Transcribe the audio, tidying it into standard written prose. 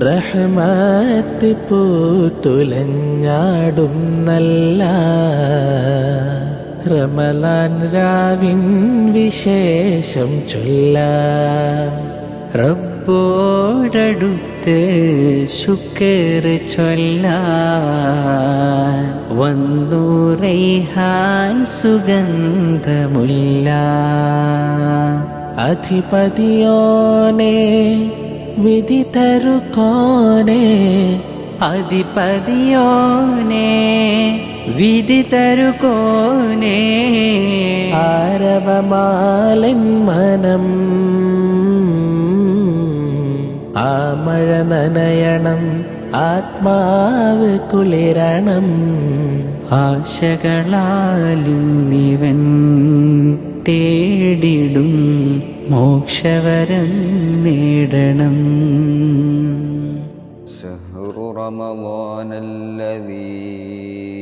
റഹ്മത്ത് പൂത്തുലഞ്ഞാടും നല്ല റമളാൻ രാവിൻ വിശേഷം ചൊല്ലാം. റബ്ബോടടുത്ത് ശുക്ർ ചൊല്ലാൻ വന്നു റൈഹാൻ സുഗന്ധമുല്ല. അധിപതിയോനെ വിധി തരുകോനെ, അധിപതിയോനെ വിധി തരുകോനെ, ആരവമാലൻ മനം ആ മഴ നനയണം, ആത്മാവ് കുളിരണം. ആശകളാലിന്നിവൻ തേടിടും മോക്ഷവരം നേടണം. شهر رمضان الذي